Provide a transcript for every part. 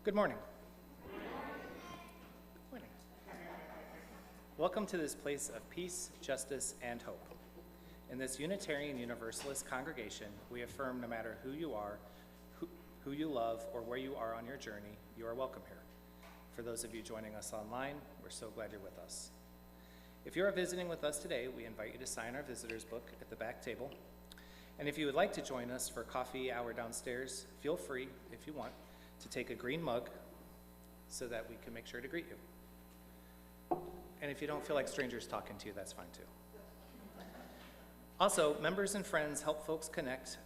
Good morning. Good morning. Welcome to this place of peace, justice, and hope. In this Unitarian Universalist congregation, we affirm no matter who you are, who you love, or where you are on your journey, you are welcome here. For those of you joining us online, we're so glad you're with us. If you are visiting with us today, we invite you to sign our visitor's book at the back table. And if you would like to join us for coffee hour downstairs, feel free, if you want, to take a green mug so that we can make sure to greet you. And if you don't feel like strangers talking to you, that's fine too. Also, members and friends help folks connect.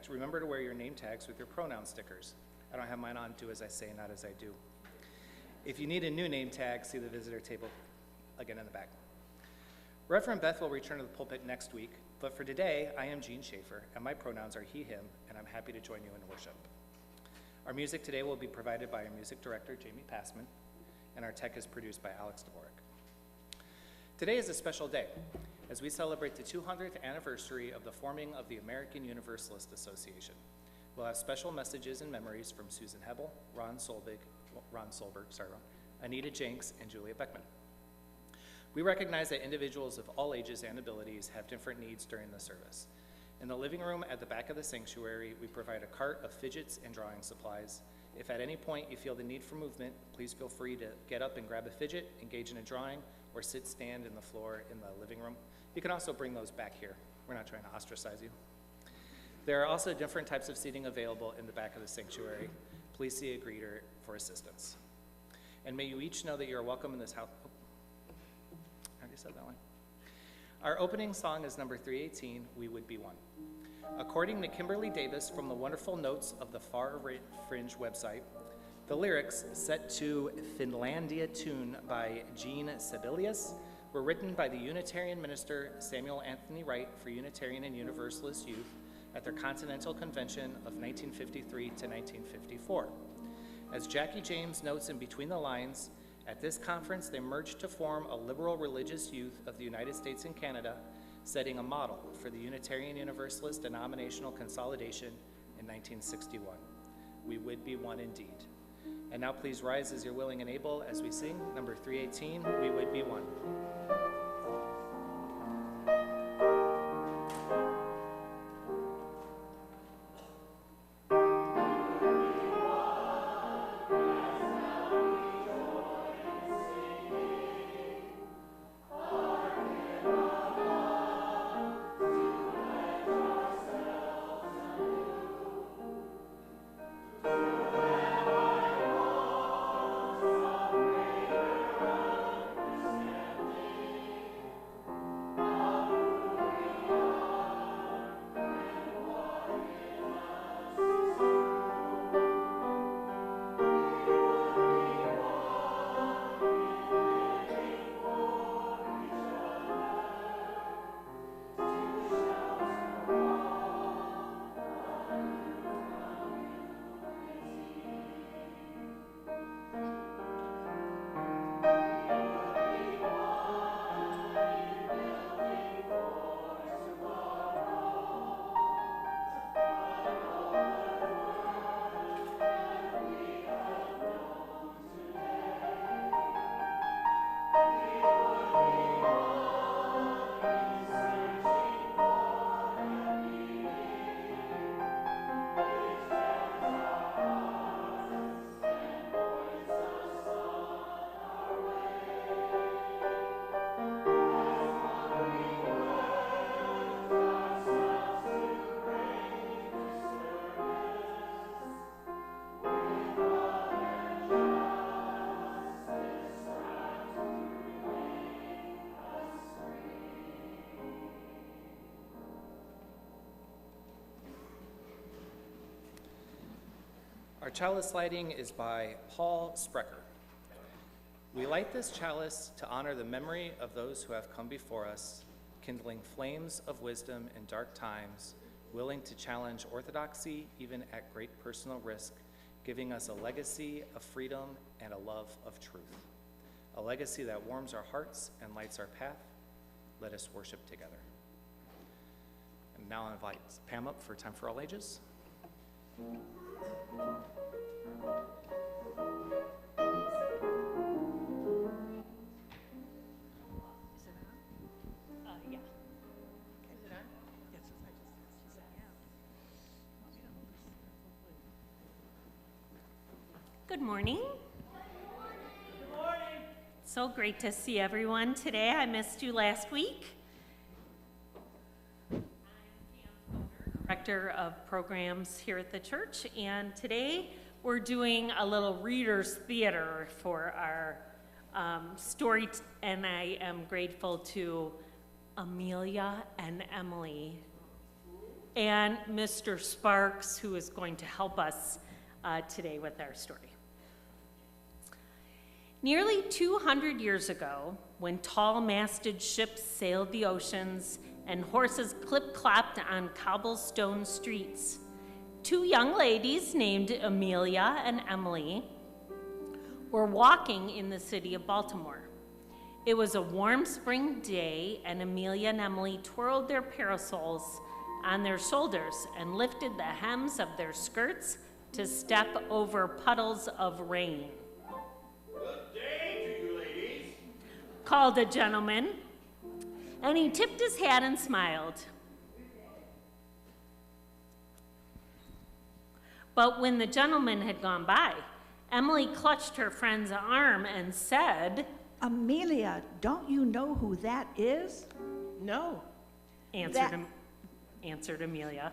Remember to wear your name tags with your pronoun stickers. I don't have mine on, do as I say, not as I do. If you need a new name tag, see the visitor table again in the back. Reverend Beth will return to the pulpit next week, but for today, I am Gene Schaefer, and my pronouns are he, him, and I'm happy to join you in worship. Our music today will be provided by our music director, Jamie Passman, and our tech is produced by Alex Dvorak. Today is a special day, as we celebrate the 200th anniversary of the forming of the American Universalist Association. We'll have special messages and memories from Susan Hebel, Ron Solberg, Anita Jenks, and Julia Beckman. We recognize that individuals of all ages and abilities have different needs during the service. In the living room at the back of the sanctuary, we provide a cart of fidgets and drawing supplies. If at any point you feel the need for movement, please feel free to get up and grab a fidget, engage in a drawing, or stand in the floor in the living room. You can also bring those back here. We're not trying to ostracize you. There are also different types of seating available in the back of the sanctuary. Please see a greeter for assistance. And may you each know that you are welcome in this house. Oh, I already said that one. Our opening song is number 318, We Would Be One. According to Kimberly Davis from the wonderful notes of the Far Fringe website, the lyrics, set to Finlandia tune by Gene Sibelius, were written by the Unitarian minister Samuel Anthony Wright for Unitarian and Universalist Youth at their Continental Convention of 1953 to 1954. As Jackie James notes in Between the Lines, at this conference they merged to form a liberal religious youth of the United States and Canada, setting a model for the Unitarian Universalist denominational consolidation in 1961. We would be one indeed. And now please rise as you're willing and able as we sing number 318, We Would Be One. Our chalice lighting is by Paul Sprecher. We light this chalice to honor the memory of those who have come before us, kindling flames of wisdom in dark times, willing to challenge orthodoxy even at great personal risk, giving us a legacy of freedom and a love of truth. A legacy that warms our hearts and lights our path. Let us worship together. And now I invite Pam up for Time for All Ages. Good morning. Good morning. So great to see everyone today. I missed you last week. I'm Director of Programs here at the church, and today we're doing a little reader's theater for our story, and I am grateful to Amelia and Emily and Mr. Sparks, who is going to help us today with our story. Nearly 200 years ago, when tall-masted ships sailed the oceans and horses clip-clopped on cobblestone streets, two young ladies named Amelia and Emily were walking in the city of Baltimore. It was a warm spring day, and Amelia and Emily twirled their parasols on their shoulders and lifted the hems of their skirts to step over puddles of rain. Good day to you, ladies. Called a gentleman, and he tipped his hat and smiled. But when the gentleman had gone by, Emily clutched her friend's arm and said, Amelia, don't you know who that is? "No," answered Amelia.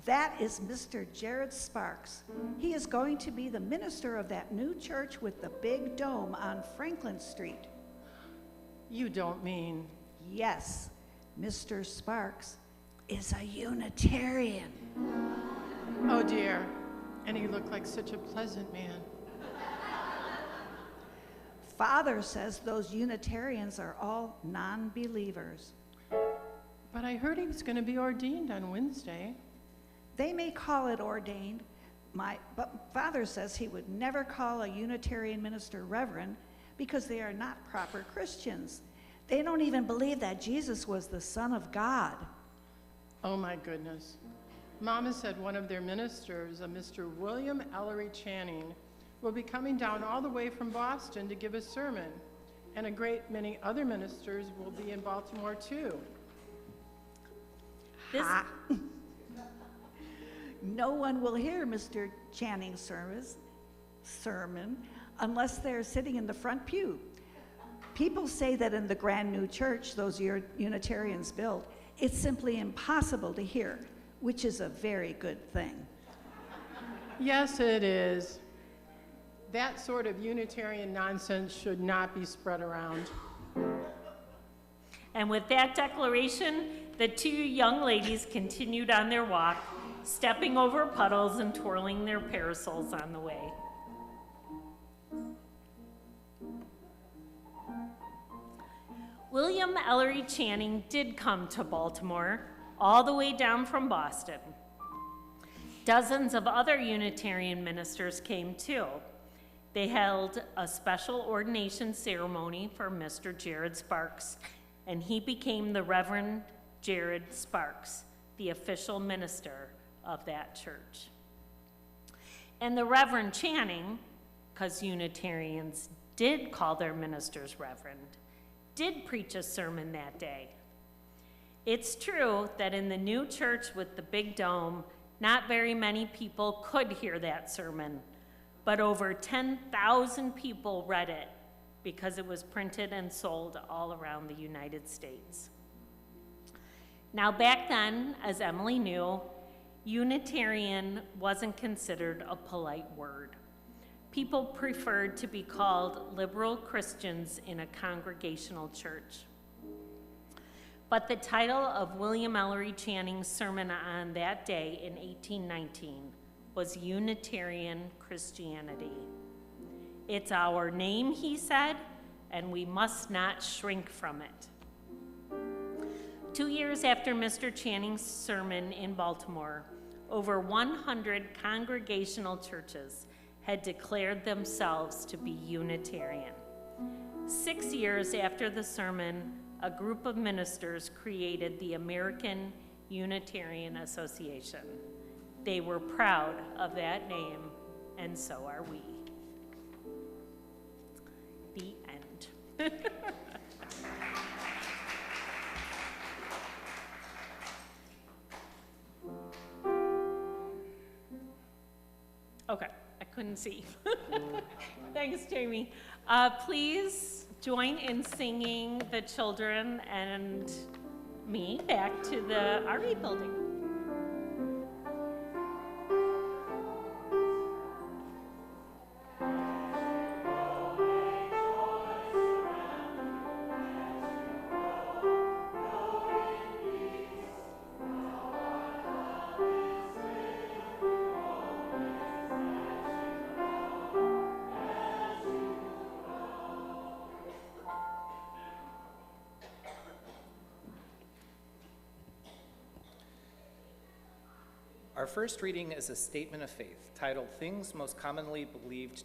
That is Mr. Jared Sparks. He is going to be the minister of that new church with the big dome on Franklin Street. You don't mean... Yes, Mr. Sparks is a Unitarian. Oh dear, and he looked like such a pleasant man. Father says those Unitarians are all non-believers. But I heard he was going to be ordained on Wednesday. They may call it ordained, but Father says he would never call a Unitarian minister reverend because they are not proper Christians. They don't even believe that Jesus was the Son of God. Oh my goodness. Mama said one of their ministers, a Mr. William Ellery Channing, will be coming down all the way from Boston to give a sermon, and a great many other ministers will be in Baltimore too. No one will hear Mr. Channing's sermon unless they're sitting in the front pew. People say that in the grand new church those Unitarians built, it's simply impossible to hear, which is a very good thing. Yes, it is. That sort of Unitarian nonsense should not be spread around. And with that declaration, the two young ladies continued on their walk, stepping over puddles and twirling their parasols on the way. William Ellery Channing did come to Baltimore, all the way down from Boston. Dozens of other Unitarian ministers came too. They held a special ordination ceremony for Mr. Jared Sparks, and he became the Reverend Jared Sparks, the official minister of that church. And the Reverend Channing, because Unitarians did call their ministers reverend, did preach a sermon that day. It's true that in the new church with the big dome, not very many people could hear that sermon, but over 10,000 people read it because it was printed and sold all around the United States. Now back then, as Emily knew, Unitarian wasn't considered a polite word. People preferred to be called liberal Christians in a congregational church. But the title of William Ellery Channing's sermon on that day in 1819 was Unitarian Christianity. It's our name, he said, and we must not shrink from it. 2 years after Mr. Channing's sermon in Baltimore, over 100 congregational churches had declared themselves to be Unitarian. 6 years after the sermon, a group of ministers created the American Unitarian Association. They were proud of that name and so are we. The end. Okay, I couldn't see. Thanks, Jamie. Please join in singing the children and me back to the RE building. Our first reading is a statement of faith titled Things Most Commonly Believed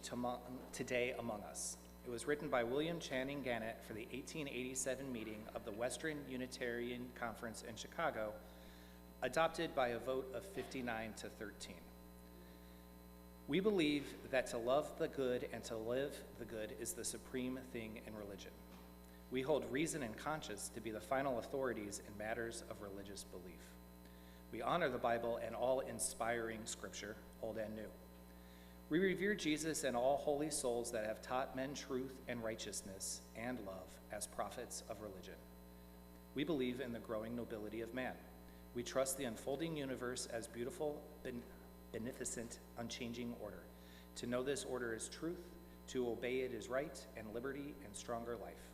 Today Among Us. It was written by William Channing Gannett for the 1887 meeting of the Western Unitarian Conference in Chicago, adopted by a vote of 59 to 13. We believe that to love the good and to live the good is the supreme thing in religion. We hold reason and conscience to be the final authorities in matters of religious belief. We honor the Bible and all inspiring scripture, old and new. We revere Jesus and all holy souls that have taught men truth and righteousness and love as prophets of religion. We believe in the growing nobility of man. We trust the unfolding universe as beautiful, beneficent, unchanging order. To know this order is truth, to obey it is right, and liberty and stronger life.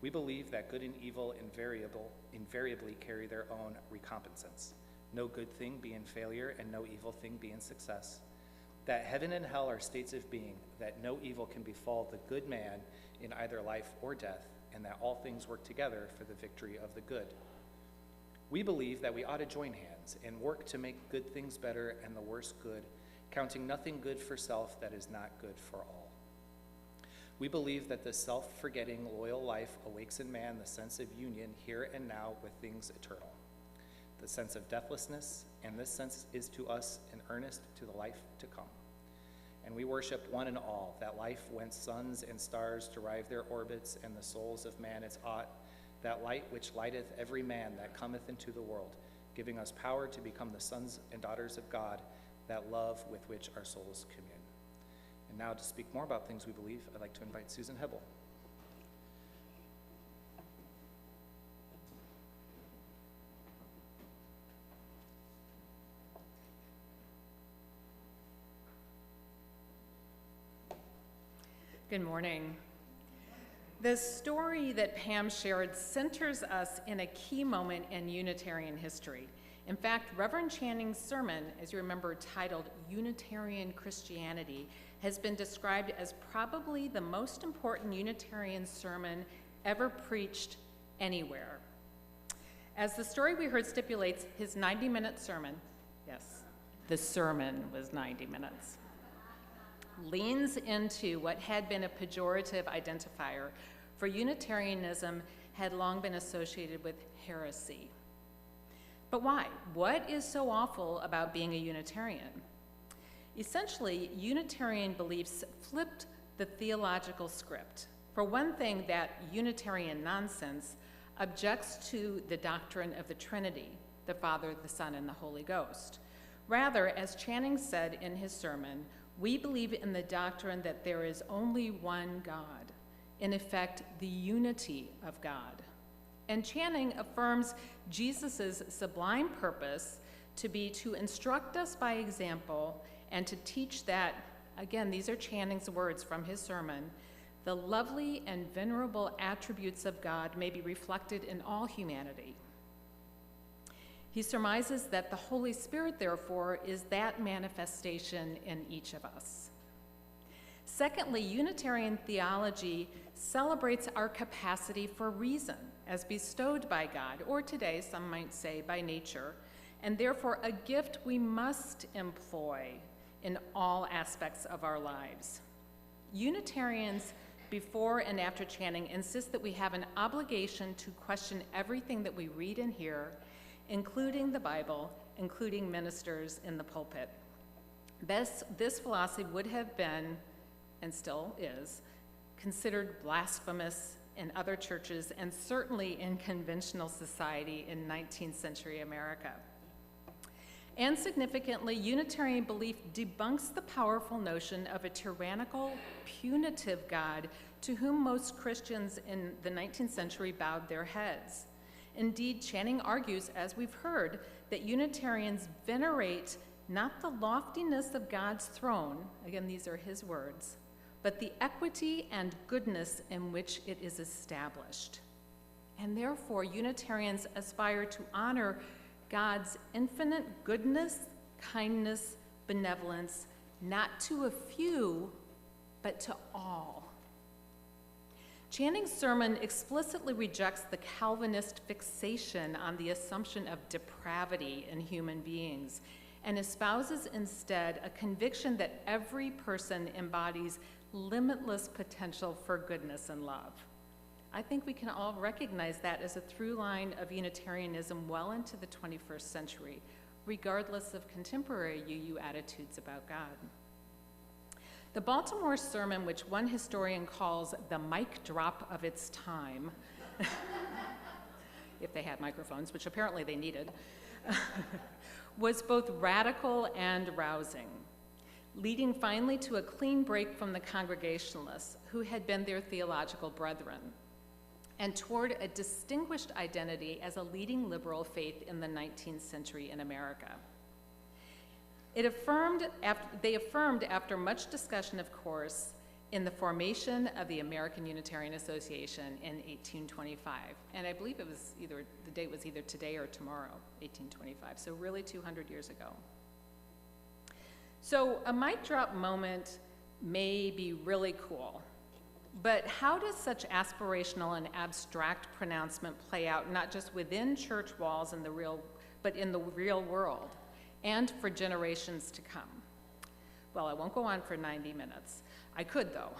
We believe that good and evil invariably carry their own recompensance. No good thing being failure and no evil thing being success. That heaven and hell are states of being, that no evil can befall the good man in either life or death, and that all things work together for the victory of the good. We believe that we ought to join hands and work to make good things better and the worse good, counting nothing good for self that is not good for all. We believe that the self-forgetting, loyal life awakes in man the sense of union here and now with things eternal, the sense of deathlessness, and this sense is to us an earnest to the life to come. And we worship one and all, that life whence suns and stars derive their orbits, and the souls of man its ought, that light which lighteth every man that cometh into the world, giving us power to become the sons and daughters of God, that love with which our souls commune. And now to speak more about things we believe, I'd like to invite Susan Hebel. Good morning. The story that Pam shared centers us in a key moment in Unitarian history. In fact, Reverend Channing's sermon, as you remember, titled Unitarian Christianity, has been described as probably the most important Unitarian sermon ever preached anywhere. As the story we heard stipulates, his 90-minute sermon, yes, the sermon was 90 minutes, leans into what had been a pejorative identifier for Unitarianism had long been associated with heresy. But why? What is so awful about being a Unitarian? Essentially, Unitarian beliefs flipped the theological script. For one thing, that Unitarian nonsense objects to the doctrine of the Trinity, the Father, the Son, and the Holy Ghost. Rather, as Channing said in his sermon, we believe in the doctrine that there is only one God, in effect, the unity of God. And Channing affirms Jesus' sublime purpose to be to instruct us by example and to teach that, again, these are Channing's words from his sermon, the lovely and venerable attributes of God may be reflected in all humanity. He surmises that the Holy Spirit, therefore, is that manifestation in each of us. Secondly, Unitarian theology celebrates our capacity for reason as bestowed by God, or today some might say by nature, and therefore a gift we must employ in all aspects of our lives. Unitarians before and after Channing insist that we have an obligation to question everything that we read and hear, including the Bible, including ministers in the pulpit. This philosophy would have been, and still is, considered blasphemous in other churches and certainly in conventional society in 19th century America. And significantly, Unitarian belief debunks the powerful notion of a tyrannical, punitive God to whom most Christians in the 19th century bowed their heads. Indeed, Channing argues, as we've heard, that Unitarians venerate not the loftiness of God's throne, again, these are his words, but the equity and goodness in which it is established. And therefore, Unitarians aspire to honor God's infinite goodness, kindness, benevolence, not to a few, but to all. Channing's sermon explicitly rejects the Calvinist fixation on the assumption of depravity in human beings and espouses instead a conviction that every person embodies limitless potential for goodness and love. I think we can all recognize that as a through line of Unitarianism well into the 21st century, regardless of contemporary UU attitudes about God. The Baltimore sermon, which one historian calls the mic drop of its time, if they had microphones, which apparently they needed, was both radical and rousing, leading finally to a clean break from the Congregationalists, who had been their theological brethren, and toward a distinguished identity as a leading liberal faith in the 19th century in America. They affirmed after much discussion, of course, in the formation of the American Unitarian Association in 1825. And I believe it was the date was either today or tomorrow, 1825, so really 200 years ago. So a mic drop moment may be really cool, but how does such aspirational and abstract pronouncement play out, not just within church walls but in the real world, and for generations to come? Well, I won't go on for 90 minutes. I could, though.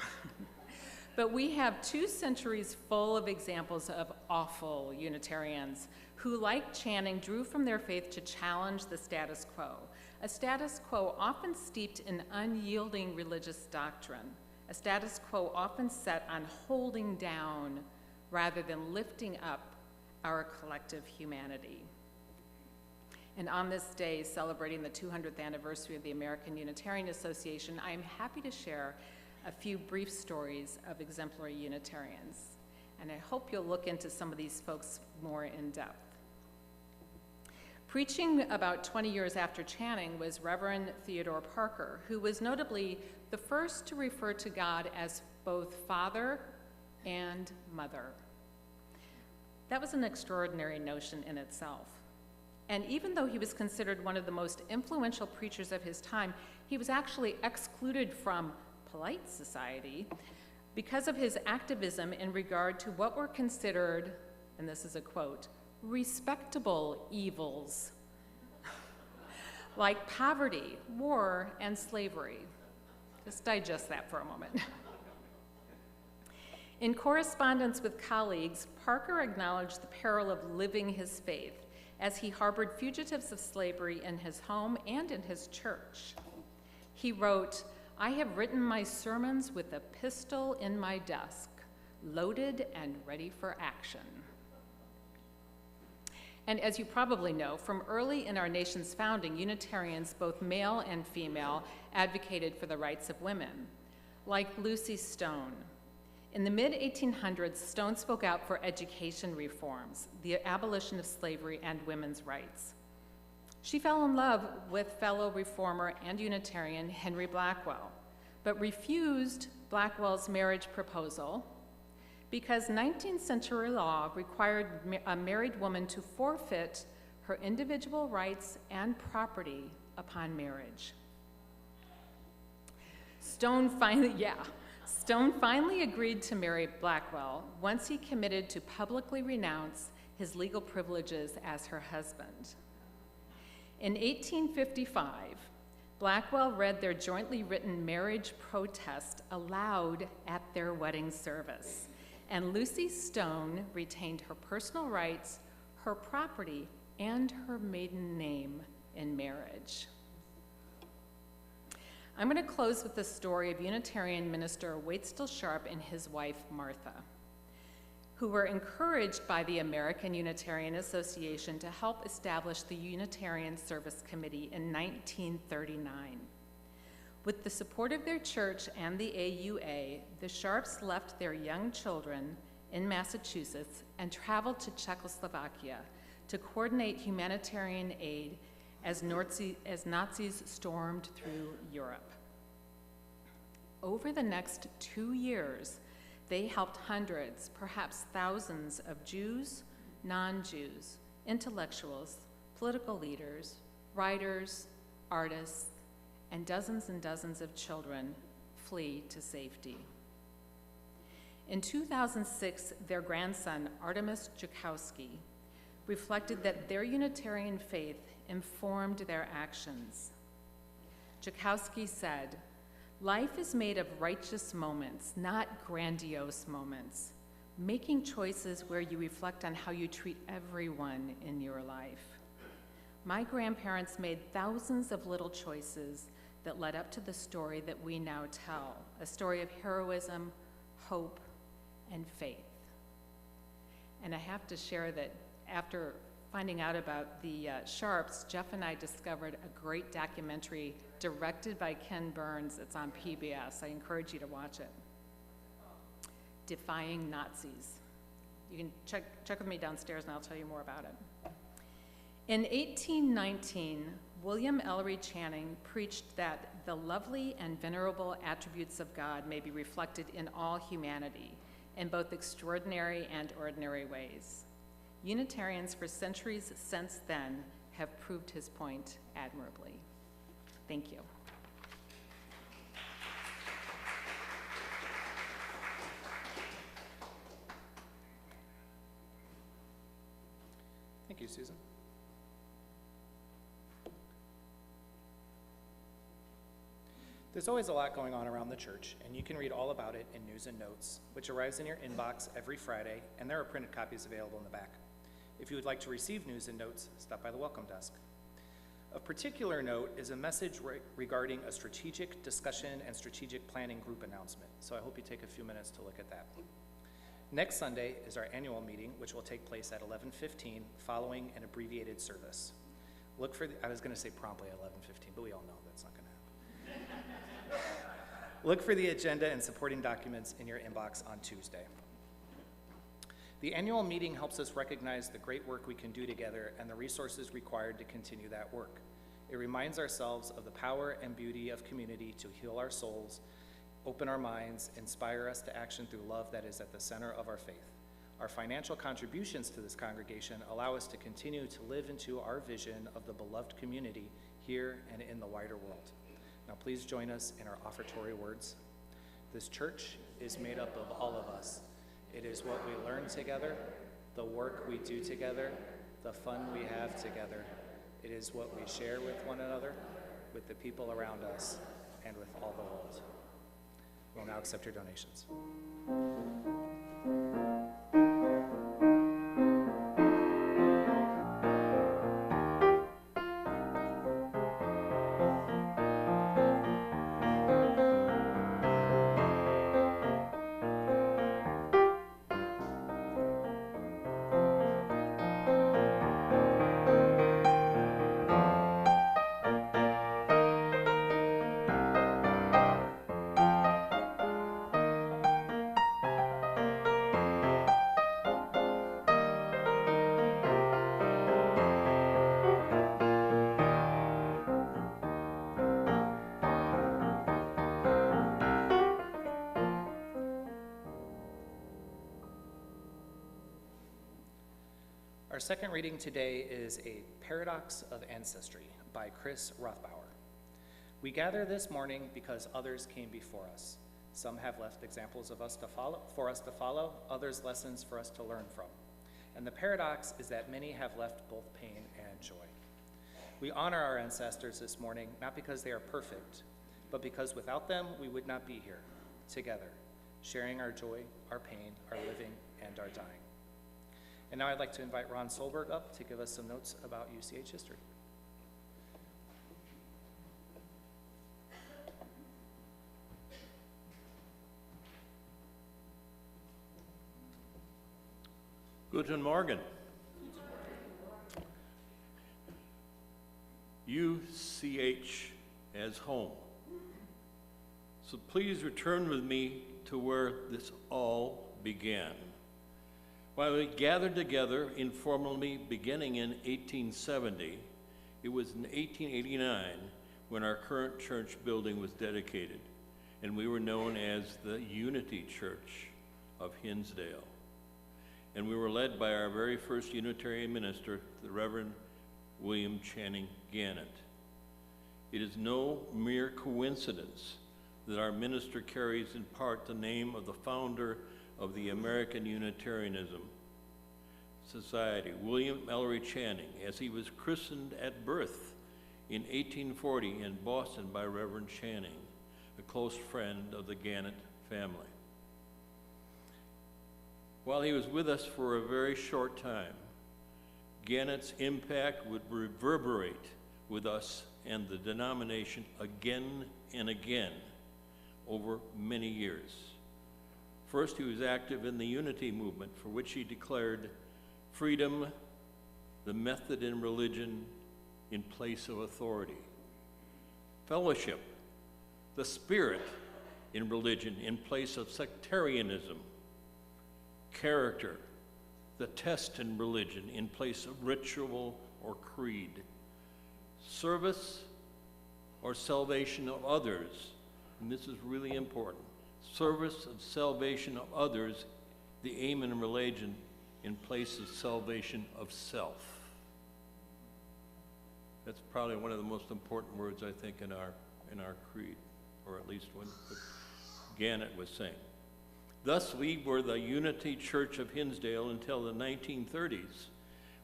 But we have 2 centuries full of examples of awful Unitarians who, like Channing, drew from their faith to challenge the status quo, a status quo often steeped in unyielding religious doctrine, a status quo often set on holding down rather than lifting up our collective humanity. And on this day, celebrating the 200th anniversary of the American Unitarian Association, I am happy to share a few brief stories of exemplary Unitarians. And I hope you'll look into some of these folks more in depth. Preaching about 20 years after Channing was Reverend Theodore Parker, who was notably the first to refer to God as both Father and Mother. That was an extraordinary notion in itself. And even though he was considered one of the most influential preachers of his time, he was actually excluded from polite society because of his activism in regard to what were considered, and this is a quote, respectable evils, like poverty, war, and slavery. Just digest that for a moment. In correspondence with colleagues, Parker acknowledged the peril of living his faith as he harbored fugitives of slavery in his home and in his church. He wrote, "I have written my sermons with a pistol in my desk, loaded and ready for action." And as you probably know, from early in our nation's founding, Unitarians, both male and female, advocated for the rights of women, like Lucy Stone. In the mid-1800s, Stone spoke out for education reforms, the abolition of slavery, and women's rights. She fell in love with fellow reformer and Unitarian Henry Blackwell, but refused Blackwell's marriage proposal because 19th century law required a married woman to forfeit her individual rights and property upon marriage. Stone finally agreed to marry Blackwell once he committed to publicly renounce his legal privileges as her husband. In 1855, Blackwell read their jointly written marriage protest aloud at their wedding service, and Lucy Stone retained her personal rights, her property, and her maiden name in marriage. I'm going to close with the story of Unitarian minister Waitstill Sharp and his wife, Martha, who were encouraged by the American Unitarian Association to help establish the Unitarian Service Committee in 1939. With the support of their church and the AUA, the Sharps left their young children in Massachusetts and traveled to Czechoslovakia to coordinate humanitarian aid as Nazis stormed through Europe. Over the next 2 years, they helped hundreds, perhaps thousands of Jews, non-Jews, intellectuals, political leaders, writers, artists, and dozens of children flee to safety. In 2006, their grandson, Artemis Joukowsky, reflected that their Unitarian faith informed their actions. Joukowsky said, "Life is made of righteous moments, not grandiose moments. Making choices where you reflect on how you treat everyone in your life. My grandparents made thousands of little choices that led up to the story that we now tell, a story of heroism, hope, and faith." And I have to share that after finding out about the Sharps, Jeff and I discovered a great documentary directed by Ken Burns. It's on PBS. I encourage you to watch it. Defying Nazis. You can check with me downstairs and I'll tell you more about it. In 1819, William Ellery Channing preached that the lovely and venerable attributes of God may be reflected in all humanity, in both extraordinary and ordinary ways. Unitarians for centuries since then have proved his point admirably. Thank you. Thank you, Susan. There's always a lot going on around the church, and you can read all about it in News and Notes, which arrives in your inbox every Friday, and there are printed copies available in the back. If you would like to receive News and Notes, stop by the welcome desk. Of particular note is a message regarding a strategic discussion and strategic planning group announcement, so I hope you take a few minutes to look at that. Next Sunday is our annual meeting, which will take place at 11:15 following an abbreviated service. Look for I was going to say promptly at 11:15, but we all know that's not going to happen. Look for the agenda and supporting documents in your inbox on Tuesday. The annual meeting helps us recognize the great work we can do together and the resources required to continue that work. It reminds ourselves of the power and beauty of community to heal our souls, open our minds, inspire us to action through love that is at the center of our faith. Our financial contributions to this congregation allow us to continue to live into our vision of the beloved community here and in the wider world. Now please join us in our offertory words. This church is made up of all of us. It is what we learn together, the work we do together, the fun we have together. It is what we share with one another, with the people around us, and with all the world. We'll now accept your donations. Our second reading today is A Paradox of Ancestry by Chris Rothbauer. We gather this morning because others came before us. Some have left examples of us for us to follow, others lessons for us to learn from. And the paradox is that many have left both pain and joy. We honor our ancestors this morning, not because they are perfect, but because without them we would not be here, together, sharing our joy, our pain, our living, and our dying. And now I'd like to invite Ron Solberg up to give us some notes about UCH history. Guten Morgen. UCH as home. So please return with me to where this all began. While we gathered together informally beginning in 1870, it was in 1889 when our current church building was dedicated, and we were known as the Unity Church of Hinsdale. And we were led by our very first Unitarian minister, the Reverend William Channing Gannett. It is no mere coincidence that our minister carries in part the name of the founder of the American Unitarianism Society, William Ellery Channing, as he was christened at birth in 1840 in Boston by Reverend Channing, a close friend of the Gannett family. While he was with us for a very short time, Gannett's impact would reverberate with us and the denomination again and again over many years. First, he was active in the Unity movement, for which he declared freedom, the method in religion in place of authority. Fellowship, the spirit in religion in place of sectarianism. Character, the test in religion in place of ritual or creed. Service or salvation of others, and this is really important. Service of salvation of others, the aim in religion in place of salvation of self. That's probably one of the most important words, I think, in our creed, or at least what Gannett was saying. Thus, we were the Unity Church of Hinsdale until the 1930s,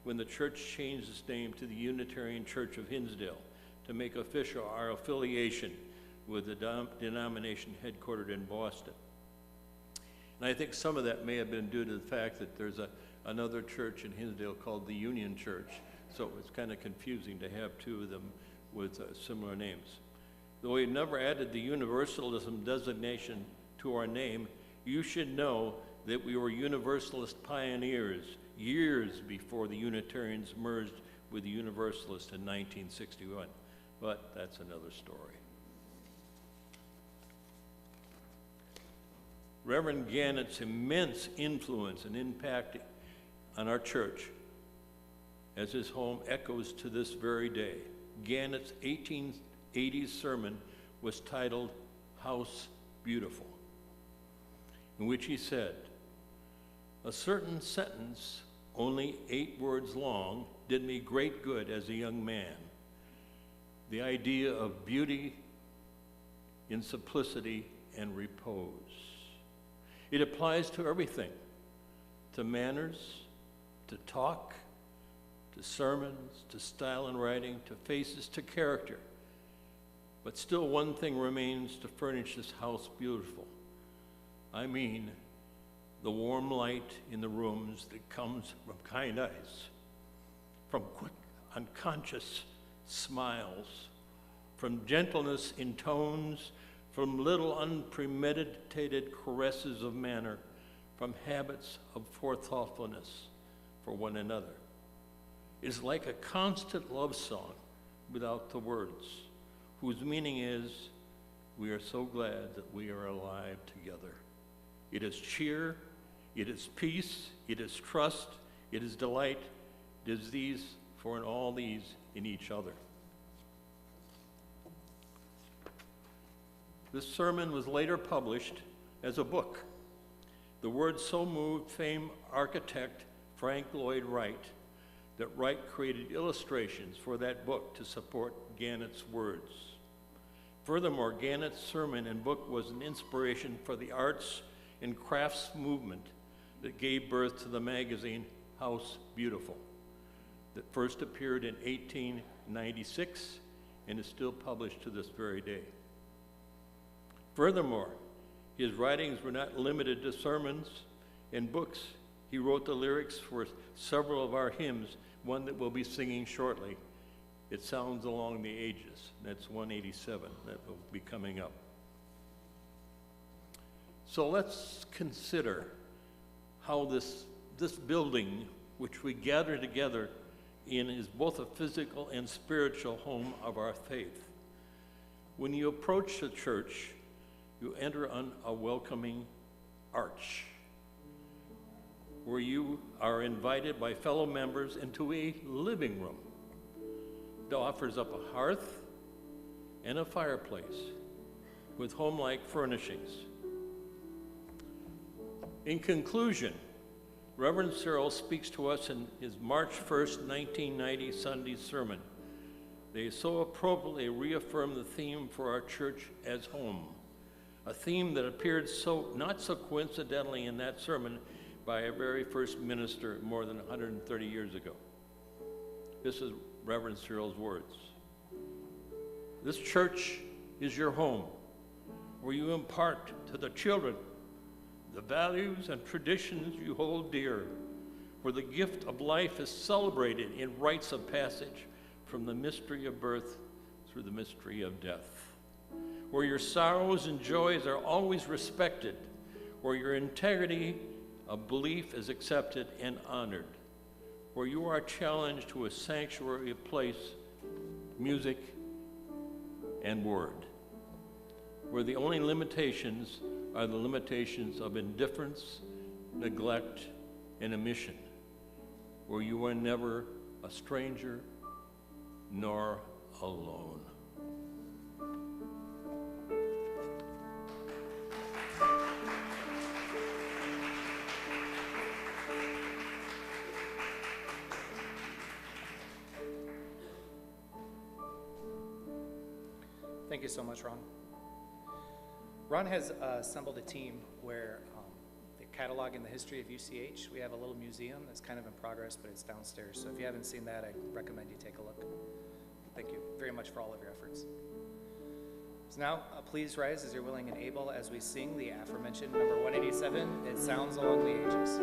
when the church changed its name to the Unitarian Church of Hinsdale to make official our affiliation with the denomination headquartered in Boston. And I think some of that may have been due to the fact that there's another church in Hinsdale called the Union Church, so it's kind of confusing to have two of them with similar names. Though we never added the Universalism designation to our name, you should know that we were Universalist pioneers years before the Unitarians merged with the Universalists in 1961. But that's another story. Reverend Gannett's immense influence and impact on our church as his home echoes to this very day. Gannett's 1880s sermon was titled House Beautiful, in which he said, "A certain sentence, only 8 words long, did me great good as a young man. The idea of beauty in simplicity and repose. It applies to everything, to manners, to talk, to sermons, to style and writing, to faces, to character. But still one thing remains to furnish this house beautiful. I mean, the warm light in the rooms that comes from kind eyes, from quick, unconscious smiles, from gentleness in tones, from little unpremeditated caresses of manner, from habits of forethoughtfulness for one another. It is like a constant love song without the words, whose meaning is, we are so glad that we are alive together. It is cheer, it is peace, it is trust, it is delight, it is these, for in all these in each other." This sermon was later published as a book. The words so moved famed architect Frank Lloyd Wright that Wright created illustrations for that book to support Gannett's words. Furthermore, Gannett's sermon and book was an inspiration for the arts and crafts movement that gave birth to the magazine House Beautiful, that first appeared in 1896 and is still published to this very day. Furthermore, his writings were not limited to sermons and books. He wrote the lyrics for several of our hymns, one that we'll be singing shortly. It Sounds Along the Ages. That's 187 that will be coming up. So let's consider how this this building, which we gather together in, is both a physical and spiritual home of our faith. When you approach the church, you enter on a welcoming arch, where you are invited by fellow members into a living room that offers up a hearth and a fireplace with home-like furnishings. In conclusion, Reverend Cyril speaks to us in his March 1st, 1990 Sunday sermon. They so appropriately reaffirm the theme for our church as home, a theme that appeared not so coincidentally in that sermon by our very first minister more than 130 years ago. This is Reverend Cyril's words. This church is your home, where you impart to the children the values and traditions you hold dear, where the gift of life is celebrated in rites of passage from the mystery of birth through the mystery of death, where your sorrows and joys are always respected, where your integrity of belief is accepted and honored, where you are challenged to a sanctuary of place, music, and word, where the only limitations are the limitations of indifference, neglect, and omission, where you are never a stranger nor alone. Thank you so much, Ron. Ron has assembled a team where they're cataloging the history of UCH. We have a little museum that's kind of in progress, but it's downstairs. So if you haven't seen that, I recommend you take a look. Thank you very much for all of your efforts. So now, please rise as you're willing and able as we sing the aforementioned number 187, It Sounds Along the Ages.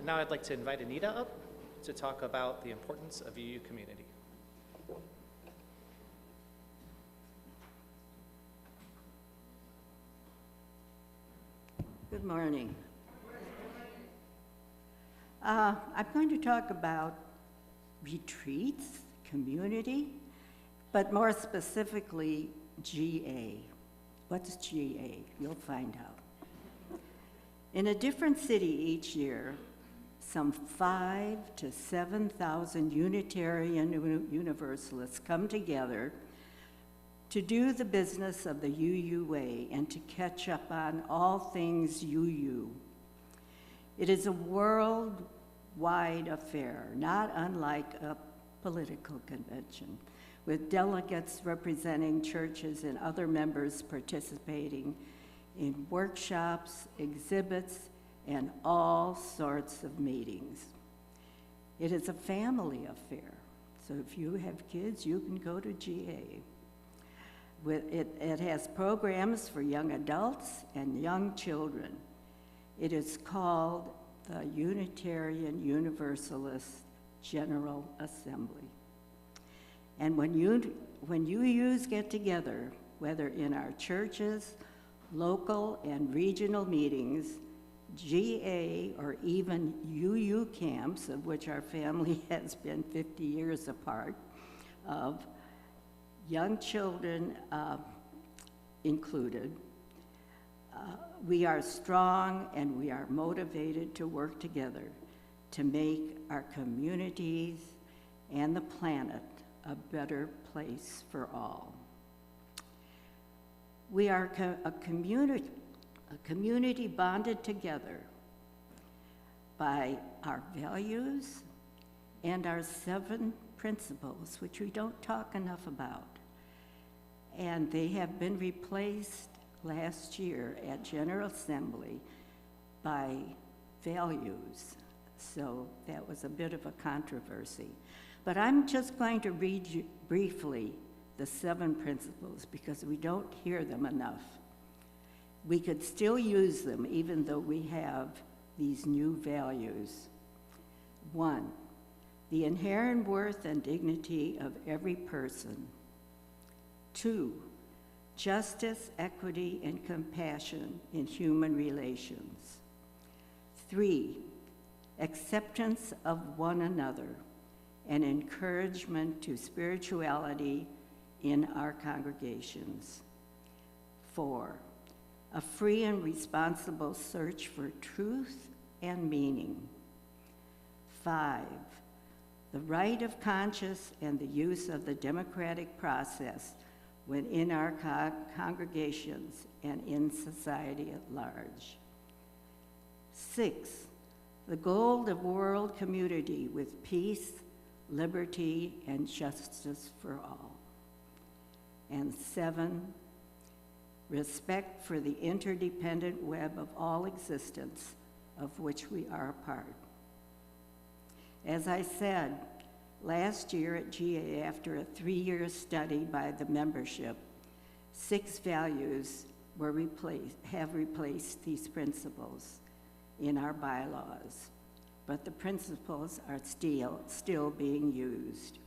Now I'd like to invite Anita up to talk about the importance of UU community. Good morning. I'm going to talk about retreats, community, but more specifically, GA, What's GA? You'll find out. In a different city each year, some 5,000 to 7,000 Unitarian Universalists come together to do the business of the UUA and to catch up on all things UU. It is a worldwide affair, not unlike a political convention, with delegates representing churches and other members participating in workshops, exhibits, and all sorts of meetings. It is a family affair, so if you have kids, you can go to GA. It has programs for young adults and young children. It is called the Unitarian Universalist General Assembly. And when UUs get together, whether in our churches, local and regional meetings, GA, or even UU camps, of which our family has been 50 years a part of, young children included, we are strong and we are motivated to work together to make our communities and the planet a better place for all. We are a community bonded together by our values and our 7 principles, which we don't talk enough about. And they have been replaced last year at General Assembly by values. So that was a bit of a controversy. But I'm just going to read you briefly the 7 principles because we don't hear them enough. We could still use them even though we have these new values. 1, the inherent worth and dignity of every person. 2, justice, equity, and compassion in human relations. 3, acceptance of one another and encouragement to spirituality in our congregations. 4, a free and responsible search for truth and meaning. 5, the right of conscience and the use of the democratic process when in our congregations and in society at large. 6, the goal of world community with peace, liberty, and justice for all. And 7, respect for the interdependent web of all existence of which we are a part. As I said, last year at GA, after a 3-year study by the membership, 6 values have replaced these principles in our bylaws, but the principles are still being used.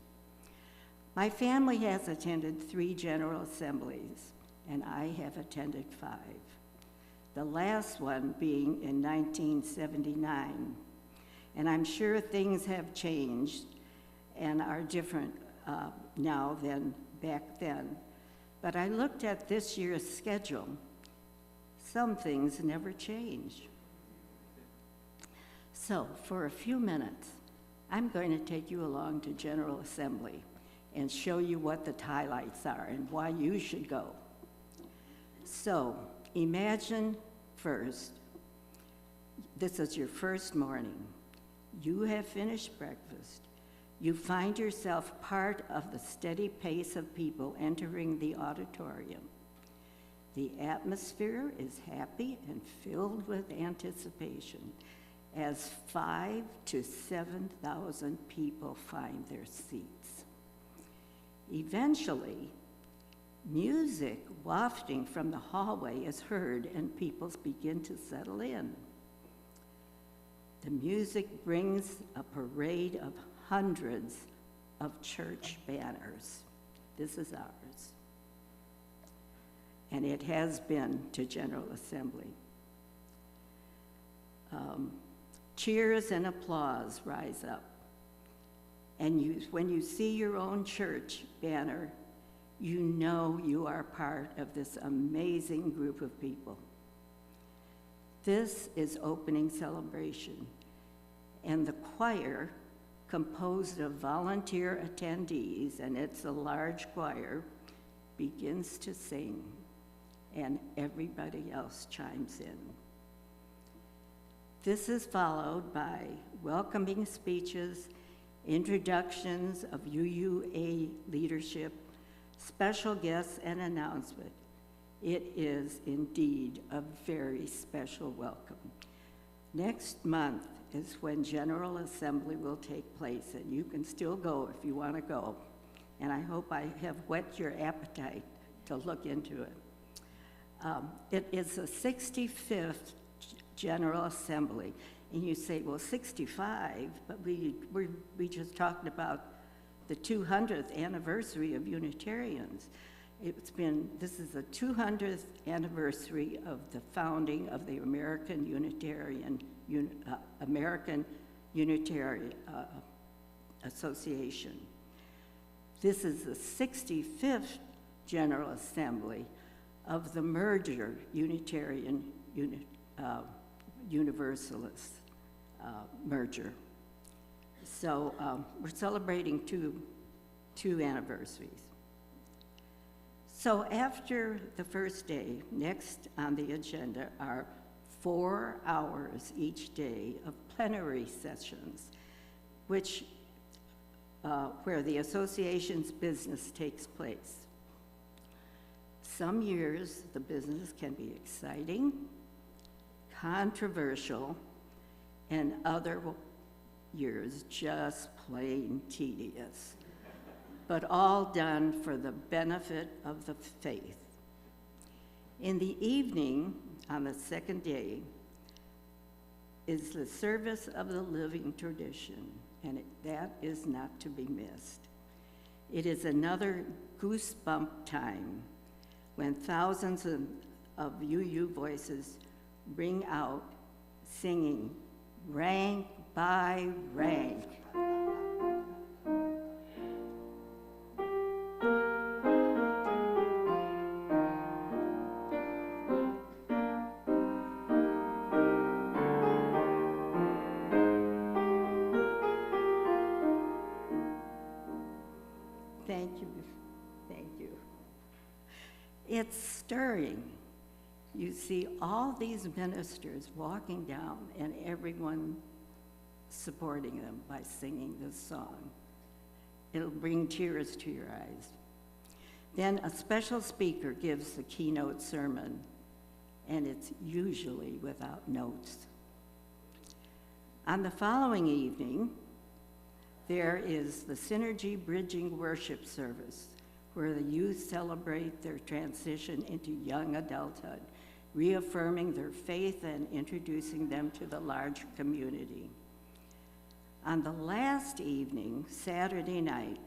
My family has attended 3 General Assemblies, and I have attended 5. The last one being in 1979, and I'm sure things have changed and are different now than back then. But I looked at this year's schedule. Some things never change. So for a few minutes, I'm going to take you along to General Assembly and show you what the highlights are and why you should go. So imagine first, this is your first morning. You have finished breakfast. You find yourself part of the steady pace of people entering the auditorium. The atmosphere is happy and filled with anticipation as 5,000 to 7,000 people find their seats. Eventually, music wafting from the hallway is heard and people begin to settle in. The music brings a parade of hundreds of church banners. This is ours. And it has been to General Assembly. Cheers and applause rise up. And when you see your own church banner, you know you are part of this amazing group of people. This is opening celebration, and the choir, composed of volunteer attendees, and it's a large choir, begins to sing, and everybody else chimes in. This is followed by welcoming speeches, introductions of UUA leadership, special guests, and announcement. It is indeed a very special welcome. Next month is when General Assembly will take place, and you can still go if you want to go. And I hope I have whet your appetite to look into it. It is the 65th General Assembly. And you say, well, 65, but we just talked about the 200th anniversary of Unitarians. This is the 200th anniversary of the founding of the American Unitarian Association. This is the 65th General Assembly of the merger Unitarian Universalist merger. So we're celebrating two anniversaries. So after the first day, next on the agenda are 4 hours each day of plenary sessions, which where the association's business takes place. Some years the business can be exciting, controversial, and other years just plain tedious, but all done for the benefit of the faith. In the evening, on the second day, is the service of the living tradition, and that is not to be missed. It is another goosebump time when thousands of UU voices ring out singing rank by rank. Thank you, thank you. It's stirring. You see all these ministers walking down and everyone supporting them by singing this song. It'll bring tears to your eyes. Then a special speaker gives the keynote sermon, and it's usually without notes. On the following evening, there is the Synergy Bridging Worship Service, where the youth celebrate their transition into young adulthood, reaffirming their faith and introducing them to the larger community. On the last evening, Saturday night,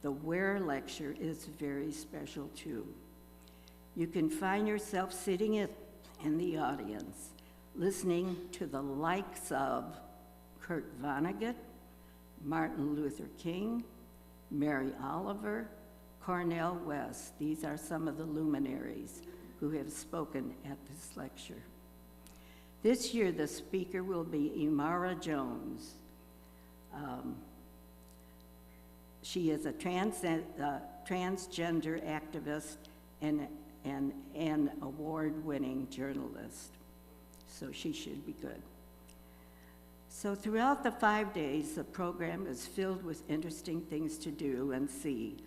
the Ware lecture is very special too. You can find yourself sitting in the audience, listening to the likes of Kurt Vonnegut, Martin Luther King, Mary Oliver, Cornel West. These are some of the luminaries who have spoken at this lecture. This year, the speaker will be Imara Jones. She is a transgender activist and an award-winning journalist, so she should be good. So throughout the 5 days, the program is filled with interesting things to do and see,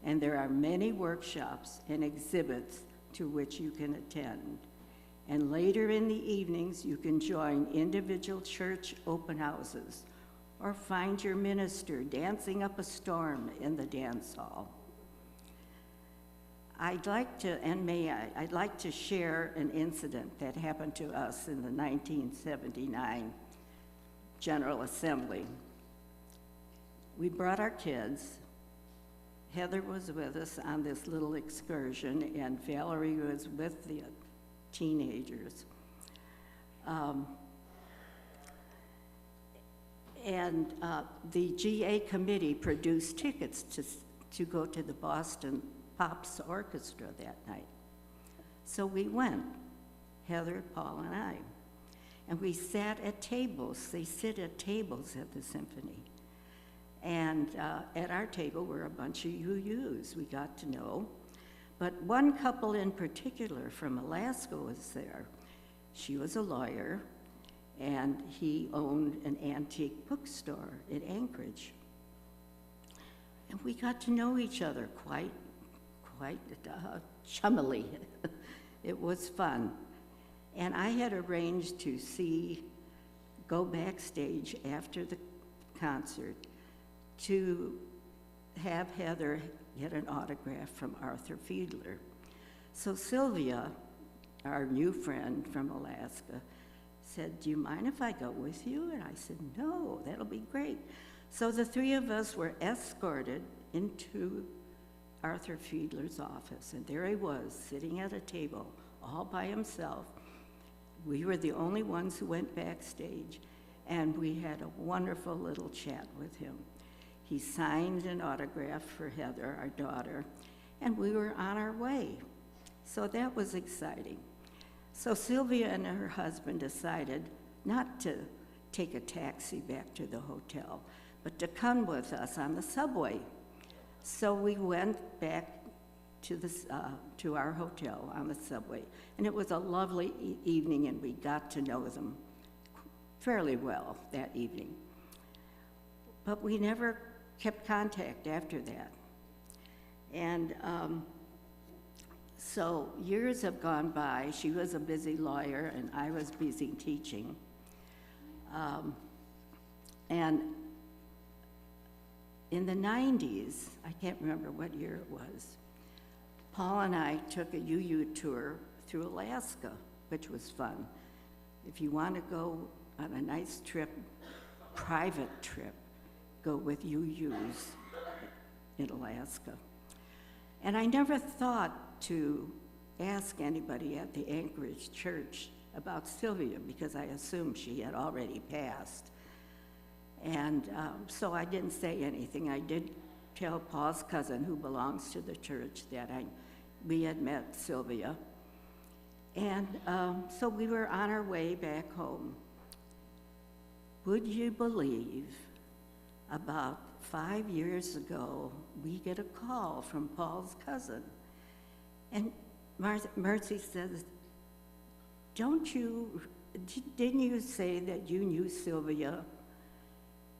and there are many workshops and exhibits to which you can attend. And later in the evenings, you can join individual church open houses or find your minister dancing up a storm in the dance hall. I'd like to share an incident that happened to us in the 1979 General Assembly. We brought our kids. Heather was with us on this little excursion, and Valerie was with the teenagers. The GA committee produced tickets to go to the Boston Pop's orchestra that night. So we went, Heather, Paul, and I. And we sat at tables. They sit at tables at the symphony. And at our table were a bunch of UUs we got to know. But one couple in particular from Alaska was there. She was a lawyer, and he owned an antique bookstore in Anchorage. And we got to know each other quite chummily. It was fun. And I had arranged to go backstage after the concert to have Heather get an autograph from Arthur Fiedler. So Sylvia, our new friend from Alaska, said, "Do you mind if I go with you?" And I said, "No, that'll be great." So the three of us were escorted into Arthur Fiedler's office, and there he was, sitting at a table all by himself. We were the only ones who went backstage, and we had a wonderful little chat with him. He signed an autograph for Heather, our daughter, and we were on our way. So that was exciting. So Sylvia and her husband decided not to take a taxi back to the hotel, but to come with us on the subway. So we went back to our hotel on the subway, and it was a lovely evening, and we got to know them fairly well that evening. But we never kept contact after that. And so years have gone by. She was a busy lawyer, and I was busy teaching. And in the 90s, I can't remember what year it was, Paul and I took a UU tour through Alaska, which was fun. If you want to go on a nice trip, private trip, go with UUs in Alaska. And I never thought to ask anybody at the Anchorage church about Sylvia, because I assumed she had already passed. And so I didn't say anything. I did tell Paul's cousin, who belongs to the church, that we had met Sylvia. And so we were on our way back home. Would you believe, about 5 years ago, we get a call from Paul's cousin. And Mercy says, didn't you say that you knew Sylvia?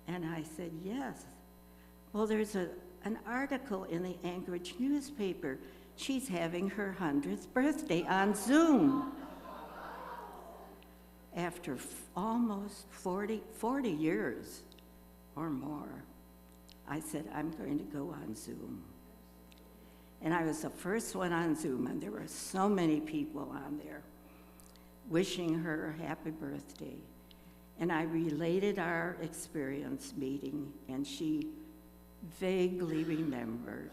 And I said, yes. Well, there's an article in the Anchorage newspaper. She's having her 100th birthday on Zoom. After almost 40 years or more, I said, I'm going to go on Zoom. And I was the first one on Zoom, and there were so many people on there wishing her a happy birthday. And I related our experience meeting, and she vaguely remembered.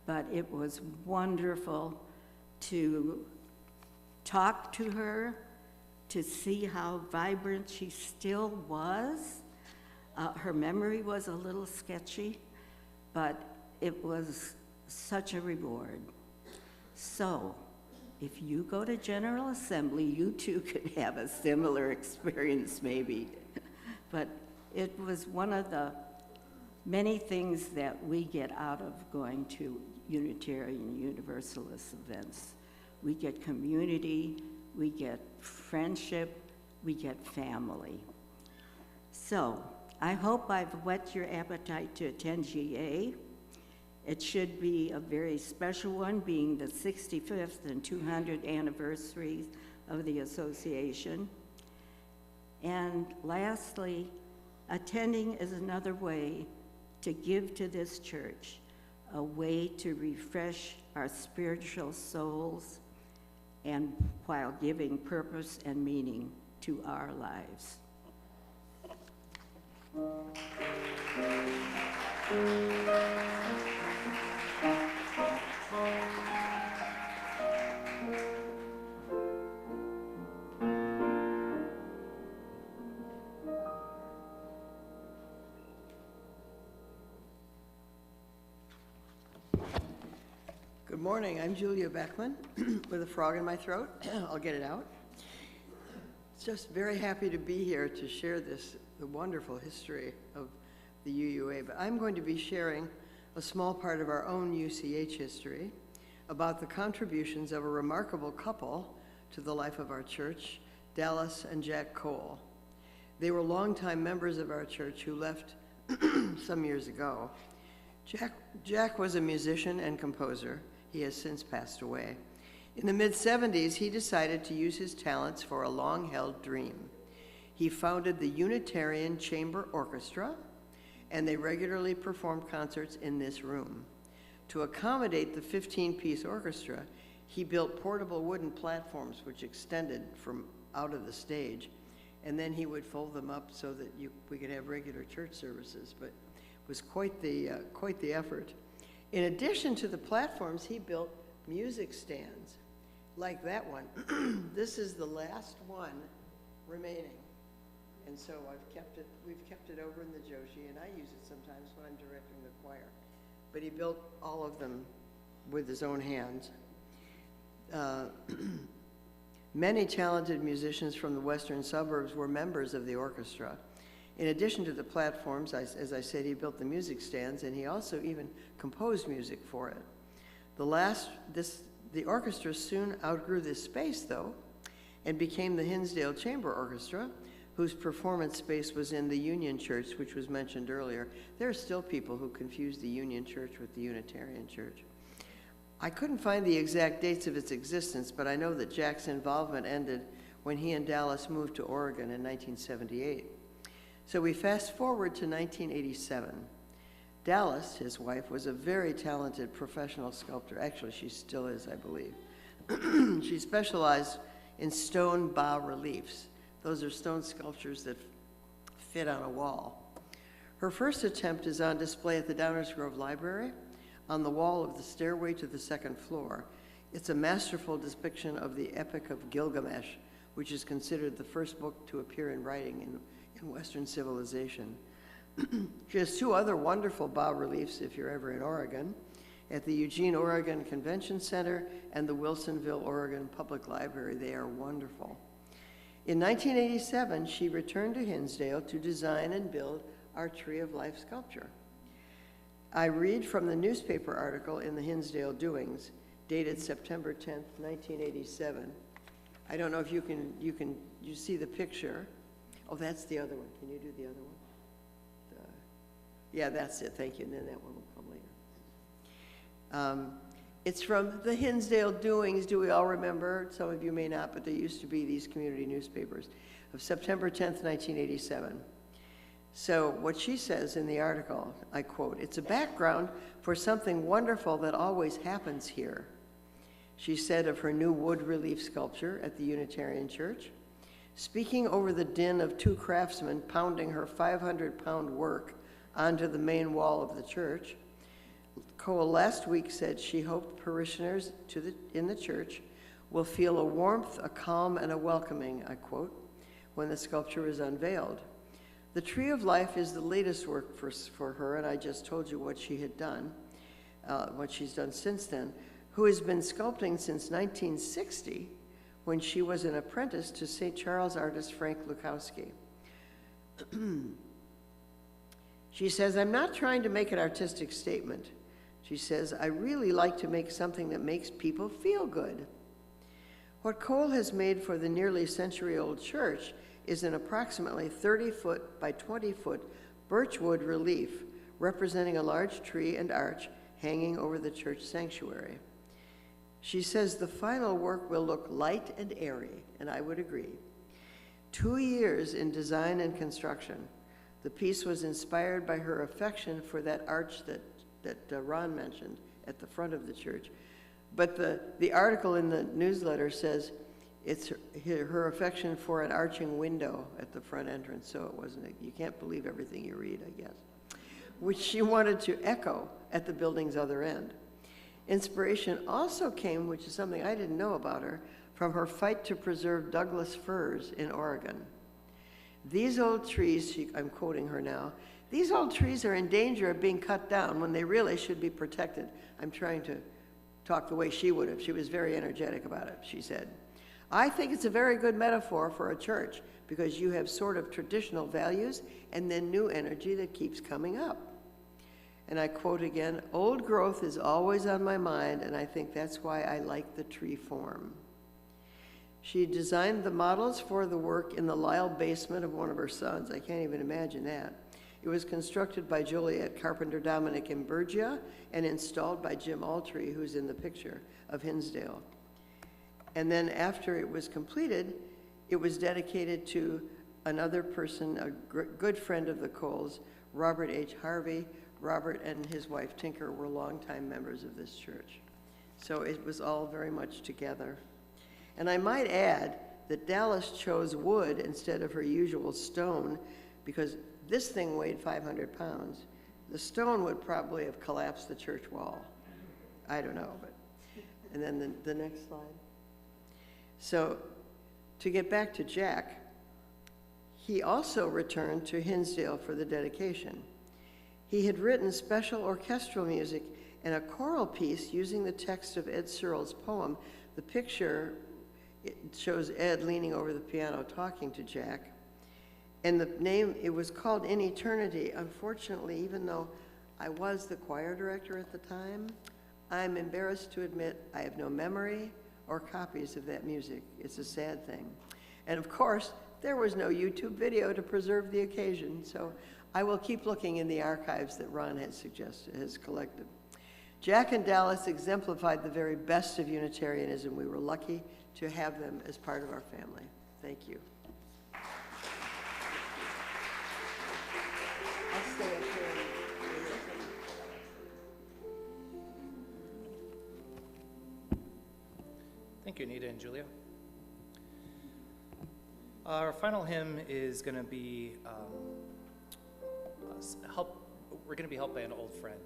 But it was wonderful to talk to her, to see how vibrant she still was. Her memory was a little sketchy, but it was such a reward. So, if you go to General Assembly, you too could have a similar experience maybe. But it was one of the many things that we get out of going to Unitarian Universalist events. We get community, we get friendship, we get family. So, I hope I've whet your appetite to attend GA. It should be a very special one, being the 65th and 200th anniversaries of the association. And lastly, attending is another way to give to this church, a way to refresh our spiritual souls, and while giving purpose and meaning to our lives. Good morning, I'm Julia Beckman with a frog in my throat. I'll get it out. Just very happy to be here to share the wonderful history of the UUA, but I'm going to be sharing a small part of our own UCH history about the contributions of a remarkable couple to the life of our church, Dallas and Jack Cole. They were longtime members of our church who left some years ago. Jack was a musician and composer. He has since passed away. In the mid-70s, he decided to use his talents for a long-held dream. He founded the Unitarian Chamber Orchestra, and they regularly performed concerts in this room. To accommodate the 15-piece orchestra, he built portable wooden platforms which extended from out of the stage, and then he would fold them up so that we could have regular church services, but it was quite the effort. In addition to the platforms, he built music stands like that one. This is the last one remaining. And so we've kept it over in the Joshi, and I use it sometimes when I'm directing the choir. But he built all of them with his own hands. Many talented musicians from the western suburbs were members of the orchestra. In addition to the platforms, as I said, he built the music stands, and he also even composed music for it. The orchestra soon outgrew this space, though, and became the Hinsdale Chamber Orchestra, whose performance space was in the Union Church, which was mentioned earlier. There are still people who confuse the Union Church with the Unitarian Church. I couldn't find the exact dates of its existence, but I know that Jack's involvement ended when he and Dallas moved to Oregon in 1978. So we fast forward to 1987. Dallas, his wife, was a very talented professional sculptor. Actually, she still is, I believe. She specialized in stone bas-reliefs. Those are stone sculptures that fit on a wall. Her first attempt is on display at the Downers Grove Library on the wall of the stairway to the second floor. It's a masterful depiction of the Epic of Gilgamesh, which is considered the first book to appear in writing in Western civilization. She has two other wonderful bas-reliefs if you're ever in Oregon, at the Eugene, Oregon Convention Center and the Wilsonville, Oregon Public Library. They are wonderful. In 1987, she returned to Hinsdale to design and build our Tree of Life sculpture. I read from the newspaper article in the Hinsdale Doings, dated September 10th, 1987. I don't know if you see the picture. Oh, that's the other one. Can you do the other one? Yeah, that's it. Thank you. And then that one will come later. It's from the Hinsdale Doings. Do we all remember? Some of you may not, but there used to be these community newspapers of September 10th, 1987. So what she says in the article, I quote, "It's a background for something wonderful that always happens here," she said of her new wood relief sculpture at the Unitarian Church. Speaking over the din of two craftsmen pounding her 500-pound work onto the main wall of the church, Cole last week said she hoped parishioners in the church will feel a warmth, a calm, and a welcoming, I quote, when the sculpture is unveiled. The Tree of Life is the latest work for her, and I just told you what she had done, what she's done since then, who has been sculpting since 1960, when she was an apprentice to St. Charles artist Frank Lukowski. She says, "I'm not trying to make an artistic statement." She says, "I really like to make something that makes people feel good." What Cole has made for the nearly century-old church is an approximately 30-foot by 20-foot birchwood relief representing a large tree and arch hanging over the church sanctuary. She says the final work will look light and airy, and I would agree. 2 years in design and construction. The piece was inspired by her affection for that arch that Ron mentioned at the front of the church. But the article in the newsletter says it's her affection for an arching window at the front entrance, so it wasn't, you can't believe everything you read, I guess, which she wanted to echo at the building's other end. Inspiration also came, which is something I didn't know about her, from her fight to preserve Douglas firs in Oregon. "These old trees," I'm quoting her now, "these old trees are in danger of being cut down when they really should be protected." I'm trying to talk the way she would have. She was very energetic about it. She said, "I think it's a very good metaphor for a church because you have sort of traditional values and then new energy that keeps coming up." And I quote again, "Old growth is always on my mind, and I think that's why I like the tree form." She designed the models for the work in the Lyle basement of one of her sons. I can't even imagine that. It was constructed by Joliet carpenter Dominic Imburgia and installed by Jim Altree, who's in the picture, of Hinsdale. And then after it was completed, it was dedicated to another person, a good friend of the Coles, Robert H. Harvey. Robert and his wife Tinker were longtime members of this church. So it was all very much together. And I might add that Dallas chose wood instead of her usual stone because this thing weighed 500 pounds. The stone would probably have collapsed the church wall. I don't know, but, and then the next slide. So to get back to Jack, he also returned to Hinsdale for the dedication. He had written special orchestral music and a choral piece using the text of Ed Searle's poem. The picture, it shows Ed leaning over the piano talking to Jack. And the name, it was called In Eternity. Unfortunately, even though I was the choir director at the time, I'm embarrassed to admit I have no memory or copies of that music. It's a sad thing. And of course, there was no YouTube video to preserve the occasion, so I will keep looking in the archives that Ron has collected. Jack and Dallas exemplified the very best of Unitarianism. We were lucky to have them as part of our family. Thank you. I'll stay up here. Thank you, Anita and Julia. Our final hymn is going to be we're going to be helped by an old friend.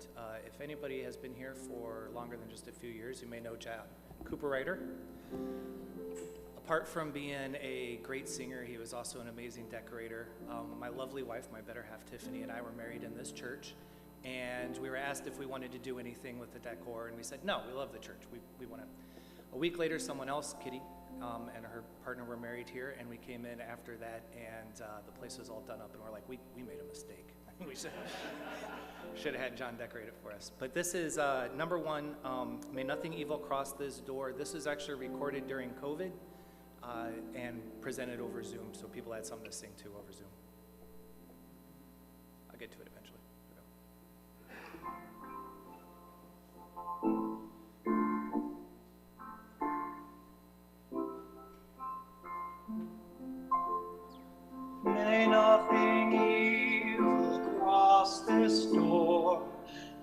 If anybody has been here for longer than just a few years, you may know Jack Cooper Ryder. Apart from being a great singer, he was also an amazing decorator. My lovely wife, my better half Tiffany, and I were married in this church, and we were asked if we wanted to do anything with the decor, and we said, no, we love the church. We want to. A week later, someone else, Kitty, and her partner were married here, and we came in after that, and the place was all done up, and we're like, we made a mistake. We should have had John decorate it for us. But this is number one, May Nothing Evil Cross This Door. This is actually recorded during COVID and presented over Zoom, so people had something to sing to over Zoom. I'll get to it eventually. May nothing evil cross this door,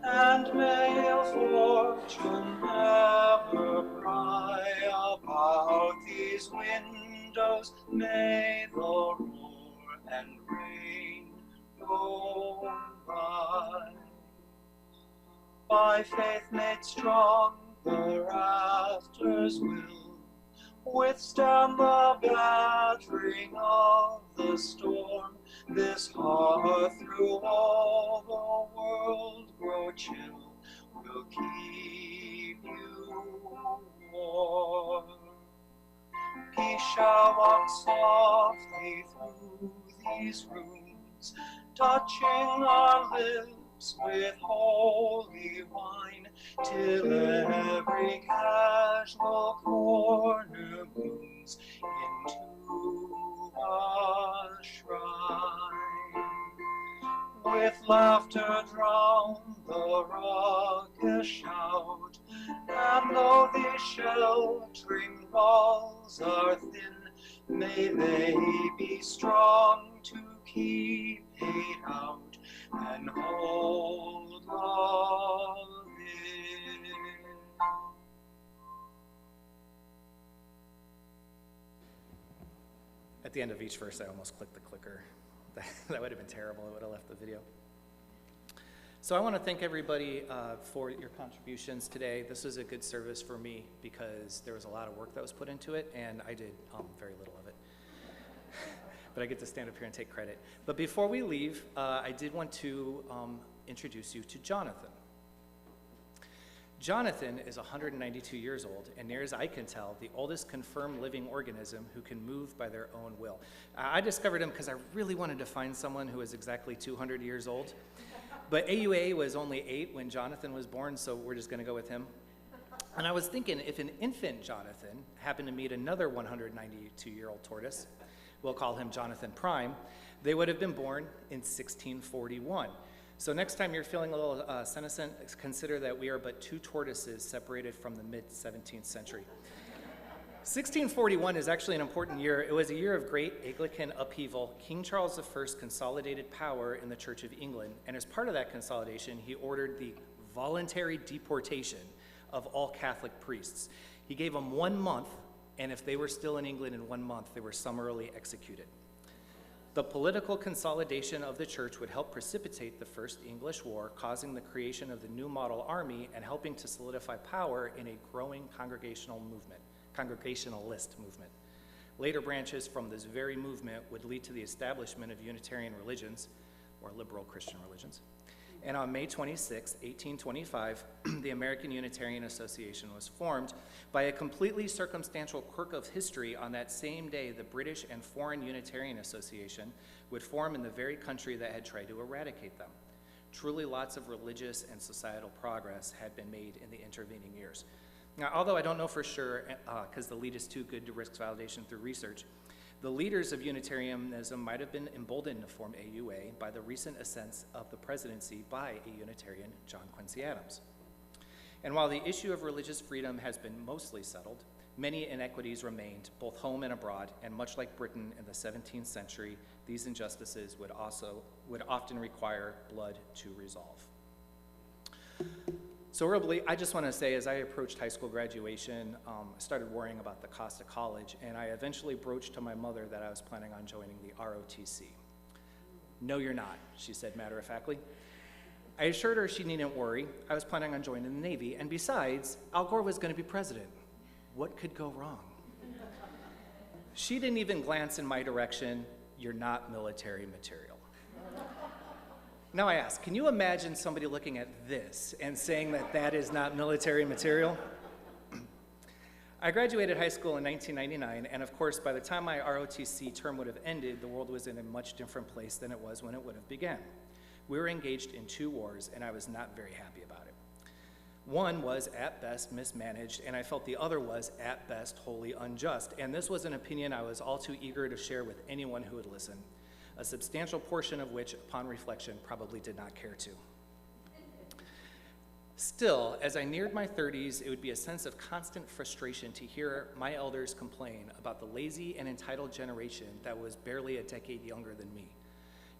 and may ill fortune never pry about these windows. May the roar and rain go by. By faith made strong, the rafters will withstand the battering of the storm. This hearth through all the world grow chill will keep you warm. He shall walk softly through these rooms, touching our lips with holy wine, till every casual corner blooms into a shrine. With laughter drown the raucous shout, and though these sheltering walls are thin, may they be strong to keep hate out and hold love in. At the end of each verse, I almost clicked the clicker. That would have been terrible. It would have left the video. So I want to thank everybody for your contributions today. This was a good service for me because there was a lot of work that was put into it, and I did very little of it. But I get to stand up here and take credit. But before we leave, I did want to introduce you to Jonathan. Jonathan is 192 years old, and near as I can tell, the oldest confirmed living organism who can move by their own will. I discovered him because I really wanted to find someone who was exactly 200 years old. But AUA was only 8 when Jonathan was born, so we're just going to go with him. And I was thinking, if an infant Jonathan happened to meet another 192-year-old tortoise, we'll call him Jonathan Prime, they would have been born in 1641. So next time you're feeling a little senescent, consider that we are but 2 tortoises separated from the mid-17th century. 1641 is actually an important year. It was a year of great Anglican upheaval. King Charles I consolidated power in the Church of England, and as part of that consolidation, he ordered the voluntary deportation of all Catholic priests. He gave them 1 month, and if they were still in England in 1 month, they were summarily executed. The political consolidation of the church would help precipitate the First English War, causing the creation of the new model army and helping to solidify power in a growing congregationalist movement. Later branches from this very movement would lead to the establishment of Unitarian religions, or liberal Christian religions. And on May 26, 1825, the American Unitarian Association was formed. By a completely circumstantial quirk of history, on that same day, the British and Foreign Unitarian Association would form in the very country that had tried to eradicate them. Truly, lots of religious and societal progress had been made in the intervening years. Now, although I don't know for sure, because the lead is too good to risk validation through research, the leaders of Unitarianism might have been emboldened to form AUA by the recent ascent of the presidency by a Unitarian, John Quincy Adams. And while the issue of religious freedom has been mostly settled, many inequities remained, both home and abroad, and much like Britain in the 17th century, these injustices would often require blood to resolve. So really, I just want to say, as I approached high school graduation, I started worrying about the cost of college, and I eventually broached to my mother that I was planning on joining the ROTC. "No, you're not," she said matter-of-factly. I assured her she needn't worry. I was planning on joining the Navy, and besides, Al Gore was going to be president. What could go wrong? She didn't even glance in my direction. "You're not military material." Now I ask, can you imagine somebody looking at this and saying that that is not military material? I graduated high school in 1999, and of course, by the time my ROTC term would have ended, the world was in a much different place than it was when it would have begun. We were engaged in 2 wars, and I was not very happy about it. One was, at best, mismanaged, and I felt the other was, at best, wholly unjust, and this was an opinion I was all too eager to share with anyone who would listen, a substantial portion of which, upon reflection, probably did not care to. Still, as I neared my 30s, it would be a sense of constant frustration to hear my elders complain about the lazy and entitled generation that was barely a decade younger than me.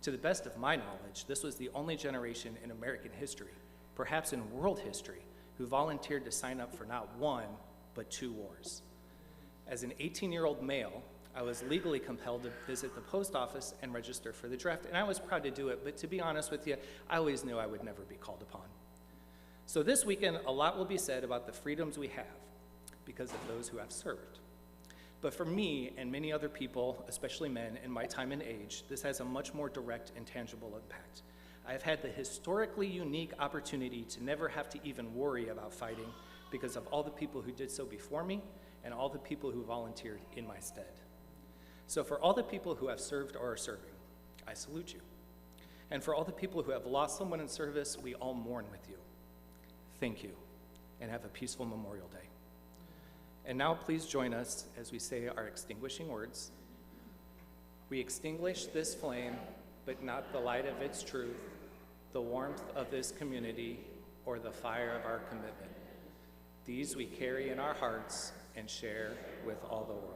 To the best of my knowledge, this was the only generation in American history, perhaps in world history, who volunteered to sign up for not 1, but 2 wars. As an 18-year-old male, I was legally compelled to visit the post office and register for the draft, and I was proud to do it, but to be honest with you, I always knew I would never be called upon. So this weekend, a lot will be said about the freedoms we have because of those who have served. But for me and many other people, especially men in my time and age, this has a much more direct and tangible impact. I have had the historically unique opportunity to never have to even worry about fighting because of all the people who did so before me and all the people who volunteered in my stead. So for all the people who have served or are serving, I salute you. And for all the people who have lost someone in service, we all mourn with you. Thank you, and have a peaceful Memorial Day. And now please join us as we say our extinguishing words. We extinguish this flame, but not the light of its truth, the warmth of this community, or the fire of our commitment. These we carry in our hearts and share with all the world.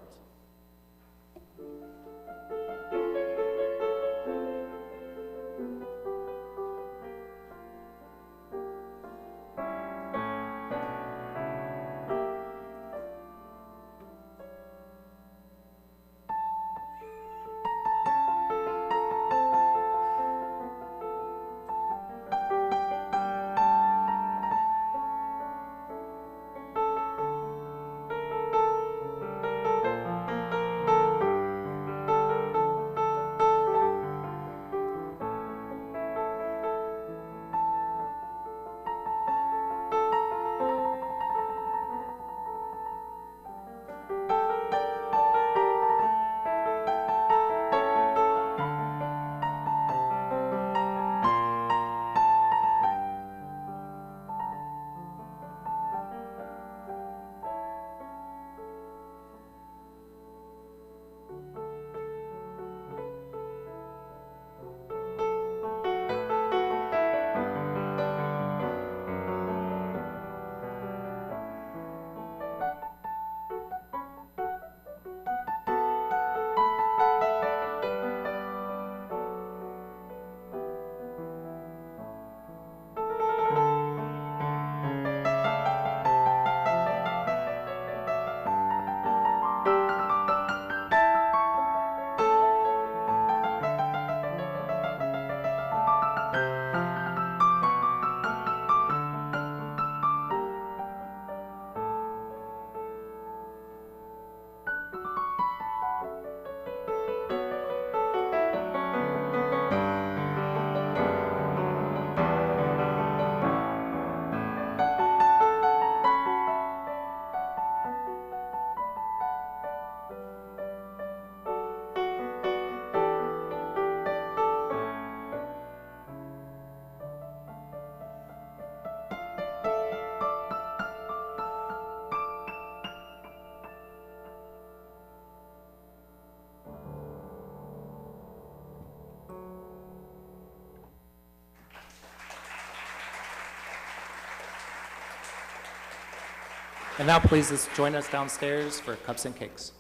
And now please join us downstairs for cups and cakes.